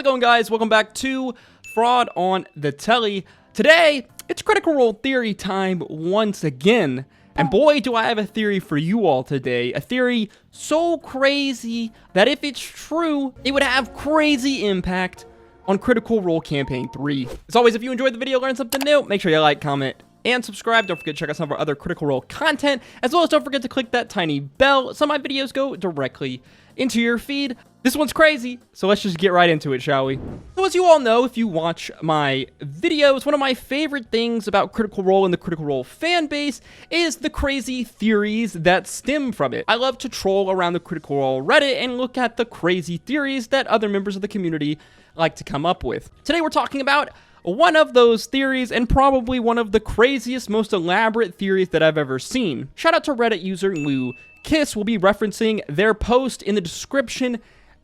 How's it going, guys? Welcome back to Fraud on the Telly. Today, it's Critical Role Theory time once again. And boy, do I have a theory for you all today. A theory so crazy that if it's true, it would have crazy impact on Critical Role Campaign 3. As always, if you enjoyed the video, learned something new, make sure you like, comment, and subscribe. Don't forget to check out some of our other Critical Role content, as well as don't forget to click that tiny bell. Some of my videos go directly into your feed. This one's crazy, so let's just get right into it, shall we? So as you all know, if you watch my videos, one of my favorite things about Critical Role and the Critical Role fan base is the crazy theories that stem from it. I love to troll around the Critical Role Reddit and look at the crazy theories that other members of the community like to come up with. Today we're talking about one of those theories, and probably one of the craziest, most elaborate theories that I've ever seen. Shout out to Reddit user Lou Kiss. We'll be referencing their post in the description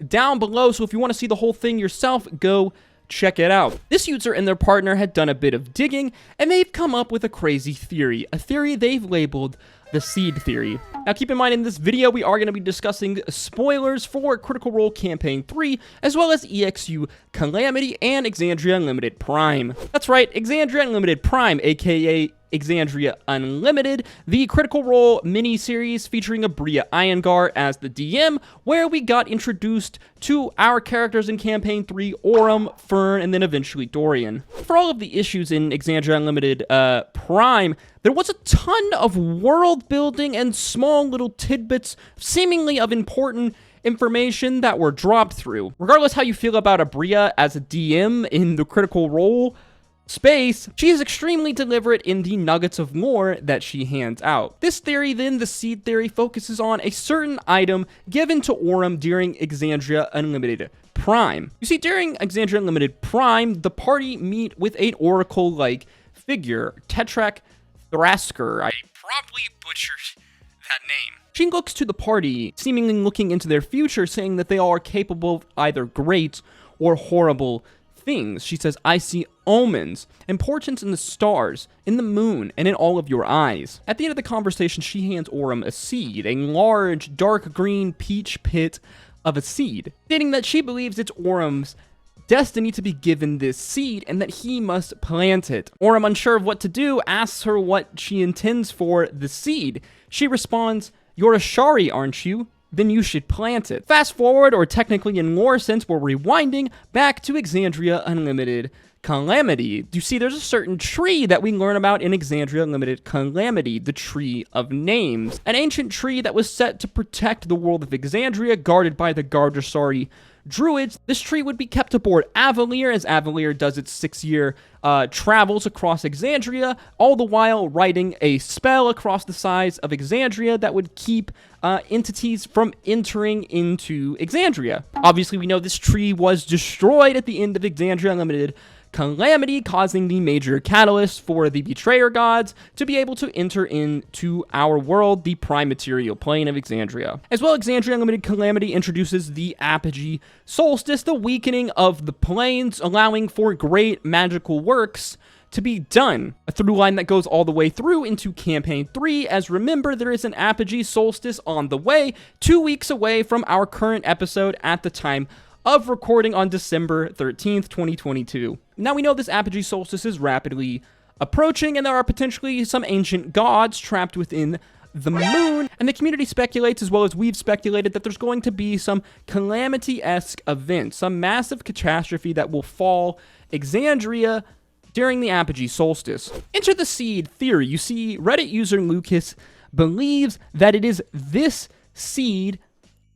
down below, so if you want to see the whole thing yourself, go check it out. This user and their partner had done a bit of digging, and they've come up with a crazy theory, a theory they've labeled the seed theory. Now keep in mind, in this video we are going to be discussing spoilers for Critical Role Campaign 3, as well as EXU Calamity and Exandria Unlimited Prime. That's right, Exandria Unlimited Prime, aka Exandria Unlimited, the Critical Role mini-series featuring Aabria Iyengar as the DM, where we got introduced to our characters in Campaign 3, Aurum, Fern, and then eventually Dorian. For all of the issues in Exandria Unlimited Prime, there was a ton of world building and small little tidbits, seemingly of important information, that were dropped through. Regardless how you feel about Aabria as a DM in the Critical Role space, she is extremely deliberate in the nuggets of lore that she hands out. This theory, then, the seed theory, focuses on a certain item given to Aurum during Exandria Unlimited Prime. You see, during Exandria Unlimited Prime, the party meet with an oracle-like figure, Tetrak Thrasker. I probably butchered that name. She looks to the party, seemingly looking into their future, saying that they are capable of either great or horrible things. She says, "I see omens and portents in the stars, in the moon, and in all of your eyes." At the end of the conversation, she hands Aurum a seed, a large, dark green peach pit of a seed, stating that she believes it's Aurum's destiny to be given this seed and that he must plant it. Aurum, unsure of what to do, asks her what she intends for the seed. She responds, "You're a Shari, aren't you? Then you should plant it." Fast forward, or technically in lore sense, we're rewinding back to Exandria Unlimited Calamity. You see, there's a certain tree that we learn about in Exandria Unlimited Calamity, the Tree of Names. An ancient tree that was set to protect the world of Exandria, guarded by the Gardassari druids. This tree would be kept aboard Avalier as Avalier does its 6-year travels across Exandria, all the while writing a spell across the size of Exandria that would keep entities from entering into Exandria. Obviously, we know this tree was destroyed at the end of Exandria Unlimited Calamity, causing the major catalyst for the Betrayer gods to be able to enter into our world, the prime material plane of Exandria. As well, Exandria Unlimited Calamity introduces the Apogee Solstice, the weakening of the planes, allowing for great magical works to be done. A through line that goes all the way through into Campaign 3, as remember, there is an Apogee Solstice on the way, 2 weeks away from our current episode at the time of recording on December 13th, 2022. Now we know this Apogee Solstice is rapidly approaching, and there are potentially some ancient gods trapped within the moon, and the community speculates, as well as we've speculated, that there's going to be some Calamity-esque event, some massive catastrophe that will fall Exandria during the Apogee Solstice. Enter the seed theory. You see, Reddit user Lucas believes that it is this seed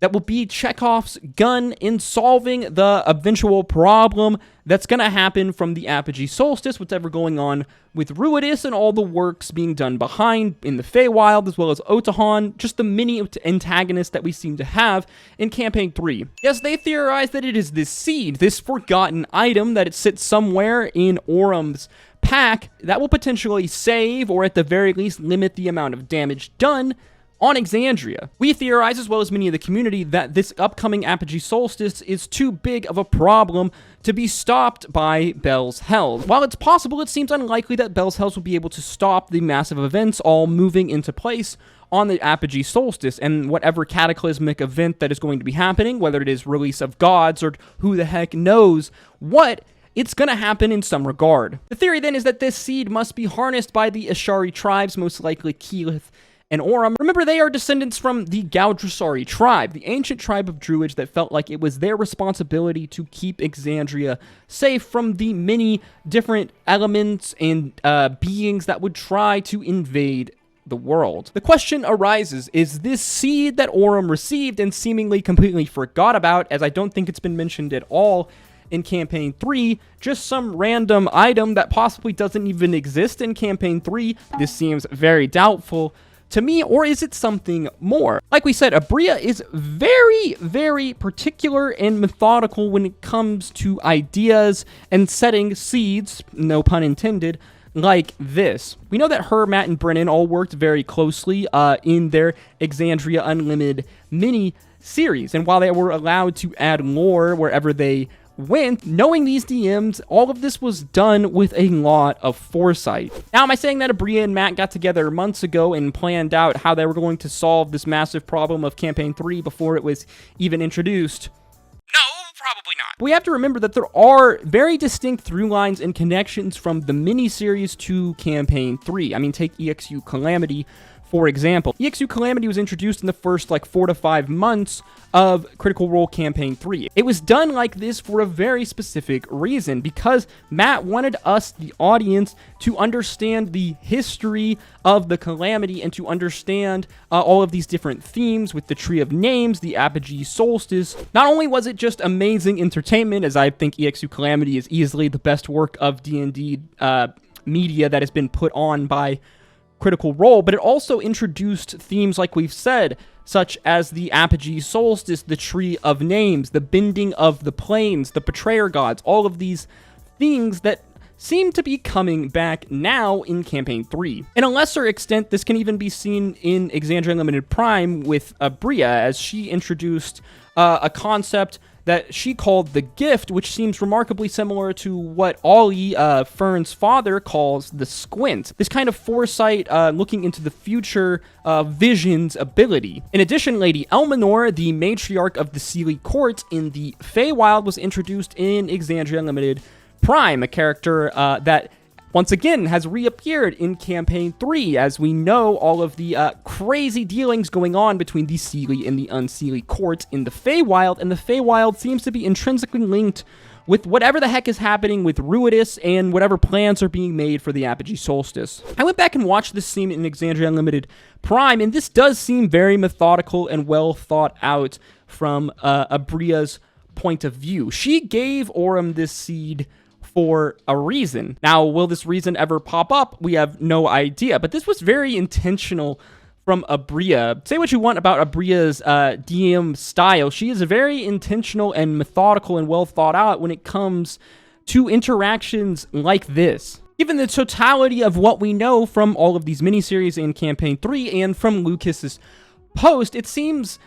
that will be Chekhov's gun in solving the eventual problem that's going to happen from the Apogee Solstice, whatever going on with Ruidus and all the works being done behind in the Feywild, as well as Otahan, just the mini antagonists that we seem to have in Campaign 3. Yes, they theorize that it is this seed, this forgotten item, that it sits somewhere in Aurum's pack that will potentially save, or at the very least limit, the amount of damage done on Exandria. We theorize, as well as many of the community, that this upcoming Apogee Solstice is too big of a problem to be stopped by Bell's Hells. While it's possible, it seems unlikely that Bell's Hells will be able to stop the massive events all moving into place on the Apogee Solstice, and whatever cataclysmic event that is going to be happening, whether it is release of gods or who the heck knows what, it's going to happen in some regard. The theory then is that this seed must be harnessed by the Ashari tribes, most likely Keyleth and Orym. Remember, they are descendants from the Gaudrasari tribe, the ancient tribe of druids that felt like it was their responsibility to keep Exandria safe from the many different elements and beings that would try to invade the world. The question arises, is this seed that Orym received and seemingly completely forgot about, as I don't think it's been mentioned at all in Campaign 3, just some random item that possibly doesn't even exist in Campaign 3? This seems very doubtful to me, or is it something more? Like we said, Aabria is very, very particular and methodical when it comes to ideas and setting seeds, no pun intended, like this. We know that her, Matt, and Brennan all worked very closely in their Exandria Unlimited mini-series, and while they were allowed to add lore wherever they went, knowing these DMs, all of this was done with a lot of foresight. Now, am I saying that Aabria and Matt got together months ago and planned out how they were going to solve this massive problem of Campaign 3 before it was even introduced? No, probably not. We have to remember that there are very distinct through lines and connections from the mini-series to Campaign 3. I mean, take EXU Calamity, for example. EXU Calamity was introduced in the first 4 to 5 months of Critical Role Campaign 3. It was done like this for a very specific reason, because Matt wanted us, the audience, to understand the history of the Calamity and to understand all of these different themes with the Tree of Names, the Apogee Solstice. Not only was it just amazing entertainment, as I think EXU Calamity is easily the best work of D&D media that has been put on by Critical Role, but it also introduced themes, like we've said, such as the Apogee Solstice, the Tree of Names, the bending of the planes, the Betrayer Gods, all of these things that seem to be coming back now in Campaign 3. In a lesser extent, this can even be seen in Exandria Unlimited Prime with Aabria, as she introduced a concept that she called the Gift, which seems remarkably similar to what Ollie, Fern's father, calls the Squint. This kind of foresight, looking into the future, visions ability. In addition, Lady Elminor, the matriarch of the Seelie Court in the Feywild, was introduced in Exandria Unlimited Prime, a character that once again has reappeared in Campaign 3, as we know all of the crazy dealings going on between the Seelie and the Unseelie courts in the Feywild, and the Feywild seems to be intrinsically linked with whatever the heck is happening with Ruidus and whatever plans are being made for the Apogee Solstice. I went back and watched this scene in Exandria Unlimited Prime, and this does seem very methodical and well thought out from Abria's point of view. She gave Orym this seed for a reason. Now, will this reason ever pop up? We have no idea, but this was very intentional from Aabria. Say what you want about Abria's DM style. She is very intentional and methodical and well thought out when it comes to interactions like this. Given the totality of what we know from all of these miniseries in Campaign 3 and from Lucas's post, it seems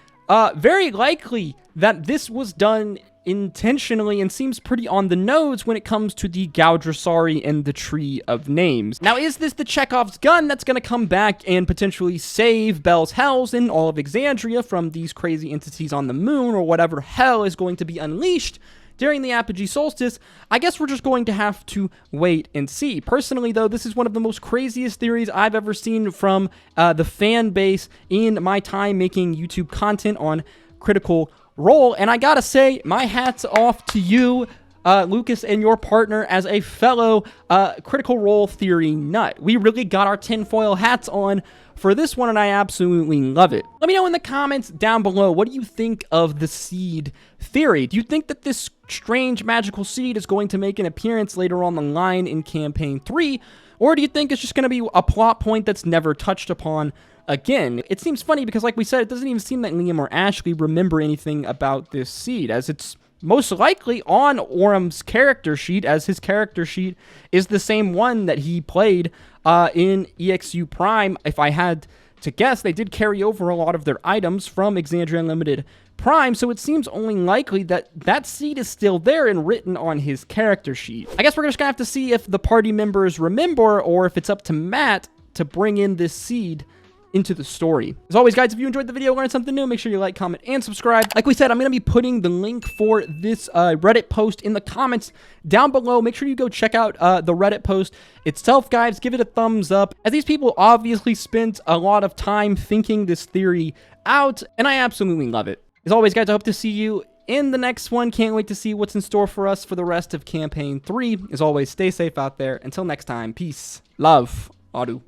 very likely that this was done intentionally and seems pretty on the nose when it comes to the Gaudrasari and the Tree of Names. Now, is this the Chekhov's gun that's going to come back and potentially save Bell's Hells and all of Exandria from these crazy entities on the moon, or whatever hell is going to be unleashed during the Apogee Solstice? I guess we're just going to have to wait and see. Personally, though, this is one of the most craziest theories I've ever seen from the fan base in my time making YouTube content on Critical Role, and I gotta say, my hat's off to you, Lucas, and your partner as a fellow Critical Role theory nut. We really got our tinfoil hats on for this one, and I absolutely love it. Let me know in the comments down below, what do you think of the seed theory? Do you think that this strange magical seed is going to make an appearance later on the line in Campaign 3, or do you think it's just going to be a plot point that's never touched upon again? It seems funny because, like we said, it doesn't even seem that Liam or Ashley remember anything about this seed, as it's most likely on Orym's character sheet, as his character sheet is the same one that he played in EXU Prime. If I had to guess, they did carry over a lot of their items from Exandria Unlimited Prime, so it seems only likely that that seed is still there and written on his character sheet. I guess we're just gonna have to see if the party members remember or if it's up to Matt to bring in this seed into the story. As always, guys, if you enjoyed the video, learned something new, make sure you like, comment, and subscribe. Like we said, I'm going to be putting the link for this Reddit post in the comments down below. Make sure you go check out the Reddit post itself, guys. Give it a thumbs up, as these people obviously spent a lot of time thinking this theory out, and I absolutely love it. As always, guys, I hope to see you in the next one. Can't wait to see what's in store for us for the rest of Campaign 3. As always, stay safe out there. Until next time, peace, love, Adu.